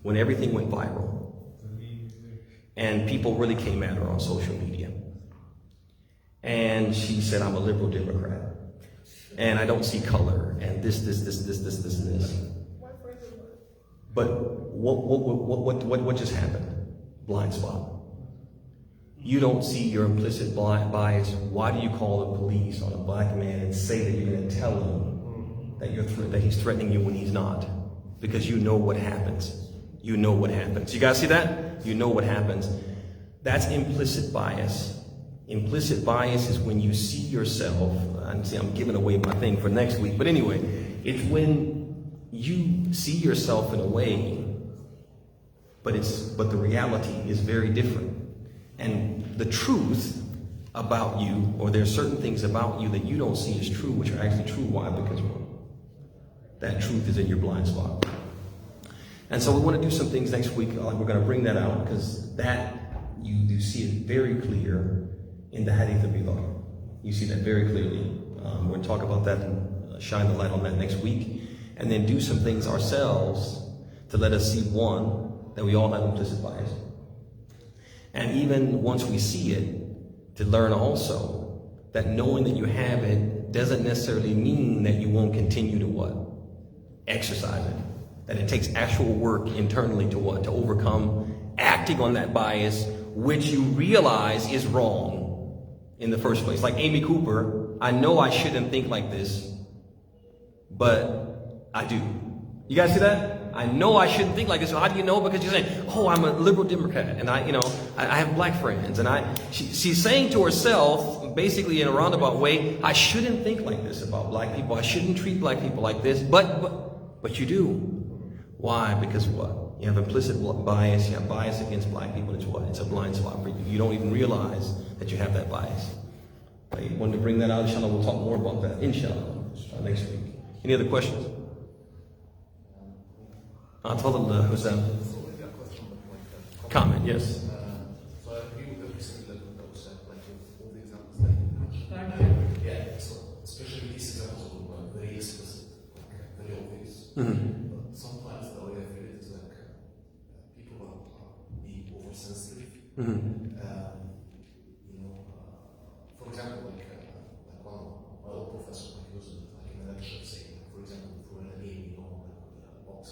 when everything went viral, and people really came at her on social media, and she said, I'm a liberal Democrat, and I don't see color, and this, and this. But what just happened? Blind spot. You don't see your implicit bias. Why do you call the police on a black man and say that you're going to tell him that he's threatening you when he's not? Because you know what happens. You know what happens. You guys see that? You know what happens. That's implicit bias. Implicit bias is when you see yourself, I'm giving away my thing for next week, but anyway, it's when you see yourself in a way, but the reality is very different. And the truth about you, or there's certain things about you that you don't see as true, which are actually true. Why? Because that truth is in your blind spot. And so we want to do some things next week. We're going to bring that out because that you see it very clear in the hadith of Abd'Llah. You see that very clearly. We're going to talk about that and shine the light on that next week, and then do some things ourselves to let us see, one, that we all have implicit bias. And even once we see it, to learn also that knowing that you have it doesn't necessarily mean that you won't continue to what? Exercise it. That it takes actual work internally to what? To overcome acting on that bias, which you realize is wrong in the first place. Like Amy Cooper, I know I shouldn't think like this, but I do. You guys see that? I know I shouldn't think like this. So how do you know? Because you're saying, oh, I'm a liberal Democrat, and I have black friends, and she's saying to herself, basically in a roundabout way, I shouldn't think like this about black people. I shouldn't treat black people like this, but you do. Why? Because what? You have implicit bias. You have bias against black people. It's what? It's a blind spot for you. You don't even realize that you have that bias. I wanted to bring that out. Inshallah, we'll talk more about that. Inshallah, next week. Any other questions? Abd'Llah, who's that? Comment, yes. So I agree with every single level that was said, like with all the examples that you mentioned. Yeah, so especially these examples were very explicit, like very obvious. But sometimes the way I feel it is like people are being oversensitive. You know, for example, like one of my old professors, like he was like in a lecture saying, for example, for an game, you know, like box.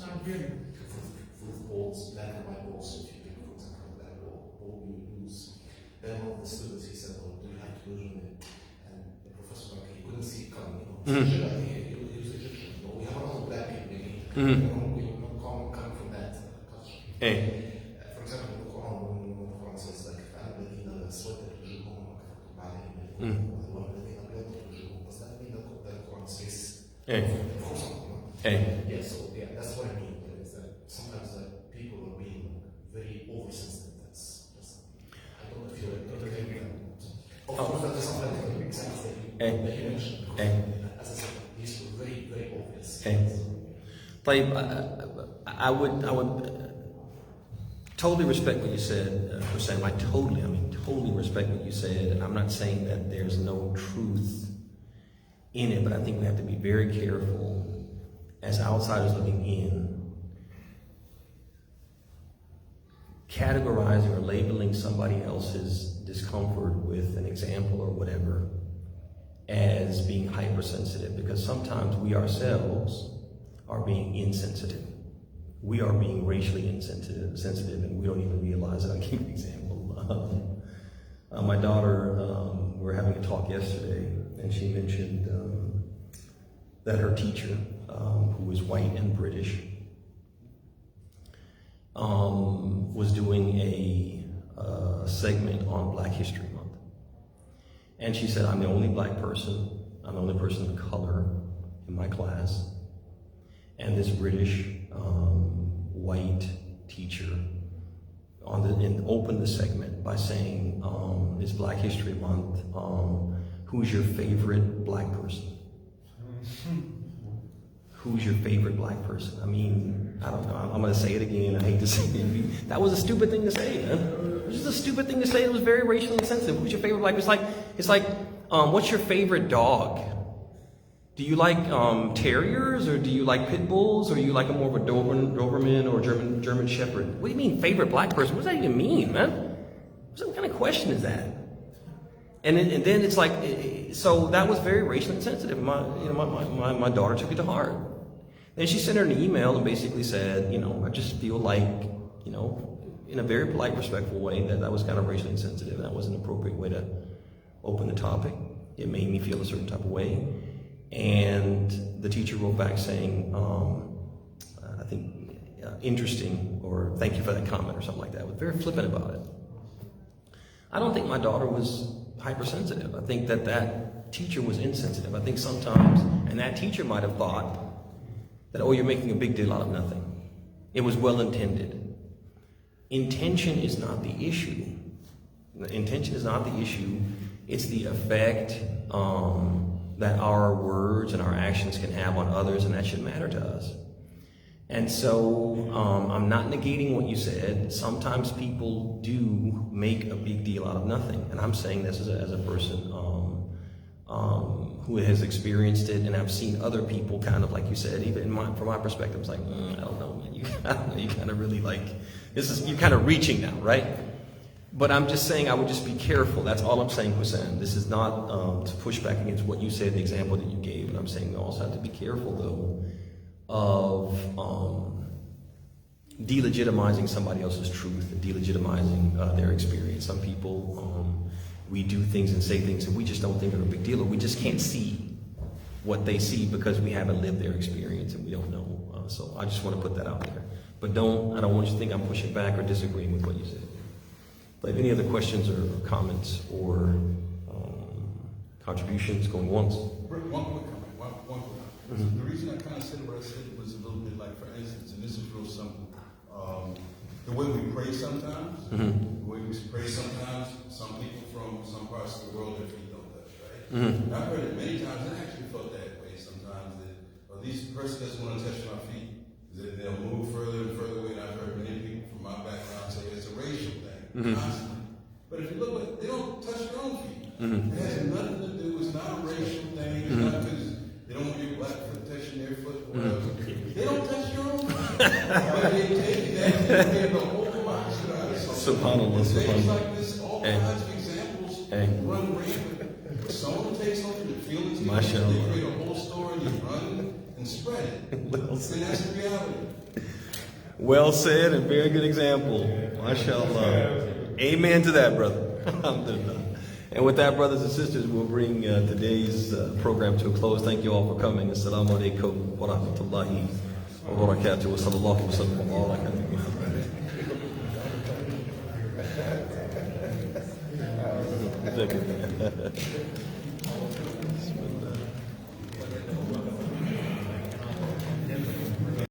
With balls, black and white balls, if you pick, for example, black ball, you lose. Then one of the students, he said, well, do you have to lose it? And the professor, like, he couldn't see it coming, you know. He was Egyptian, you know, we have a lot of black people, maybe. You know, we don't come from that culture. For example, in the Quran, when the Quran says, like, الذين سودت وجوههم وكفرتم عليهم والذين ابيضت وجوههم, does that mean that the Quran says for something? Yeah, so yeah, that's what I mean. Sometimes people are being very oversensitive. That's I don't feel like of course that's something that makes sense that you mentioned. As I said, these were very, very obvious. I would totally respect what you said, Hussein. I totally respect what you said, and I'm not saying that there's no truth in it, but I think we have to be very careful as outsiders looking in, categorizing or labeling somebody else's discomfort with an example or whatever as being hypersensitive, because sometimes we ourselves are being insensitive. We are being racially sensitive, and we don't even realize it. I'll give you an example. My daughter, we were having a talk yesterday, and she mentioned that her teacher, who was white and British, was doing a segment on Black History Month. And she said, I'm the only black person, I'm the only person of color in my class. And this British white teacher opened the segment by saying, it's Black History Month, who's your favorite black person? Who's your favorite black person? I mean, I don't know. I'm going to say it again. I hate to say it. That was a stupid thing to say, man. It was just a stupid thing to say. It was very racially insensitive. Who's your favorite black person? It's like, what's your favorite dog? Do you like terriers, or do you like pit bulls, or do you like more of a Doberman or German Shepherd? What do you mean, favorite black person? What does that even mean, man? What kind of question is that? And then it's like, so that was very racially insensitive. My daughter took it to heart. Then she sent her an email and basically said, I just feel like, in a very polite, respectful way, that was kind of racially insensitive. That was an appropriate way to open the topic. It made me feel a certain type of way. And the teacher wrote back saying, I think, interesting, or thank you for that comment, or something like that. Was very flippant about it. I don't think my daughter was hypersensitive. I think that teacher was insensitive. I think sometimes, and that teacher might have thought that, oh, you're making a big deal out of nothing. It was well intended. Intention is not the issue. Intention is not the issue. It's the effect that our words and our actions can have on others, and that should matter to us. And so I'm not negating what you said. Sometimes people do make a big deal out of nothing. And I'm saying this as a person who has experienced it, and I've seen other people kind of, like you said, even from my perspective, it's like, I don't know, man. You kind of really like, you're kind of reaching now, right? But I'm just saying I would just be careful. That's all I'm saying, Hussein. This is not to push back against what you said, the example that you gave. But I'm saying we also have to be careful, though, of delegitimizing somebody else's truth and delegitimizing their experience. Some people, we do things and say things and we just don't think are a big deal, or we just can't see what they see because we haven't lived their experience and we don't know. So I just want to put that out there. But I don't want you to think I'm pushing back or disagreeing with what you said. But any other questions or comments or contributions going once? One quick comment. One quick comment. The reason I kind of said what I said was a little bit like, for instance, and this is real simple. The way we pray sometimes, some people from some parts of the world, their feet don't touch, right? I've heard it many times, and I actually felt that way sometimes, that these person doesn't want to touch my feet, that they'll move further and further away, and I've heard many people from my background say it's a racial thing, constantly. But if you look at it, they don't touch their own feet. It has nothing to do, it's not a racial thing, it's not because they don't want your black foot touching their foot, or whatever. They don't touch your own feet. But they take that and give the whole opposite out of something. Subhanallah, Things subhanallah. like this, all kinds of examples run rampant. Someone takes something that feelings, they create a whole story, and you run and spread it. And that's the reality. Well said, and very good example. MashaAllah. Amen to that, brother. Alhamdulillah. And with that, brothers and sisters, we'll bring today's program to a close. Thank you all for coming. Assalamu alaikum wa rahmatullahi wa barakatuh. Wa sallallahu wa sallam wa barakatuh.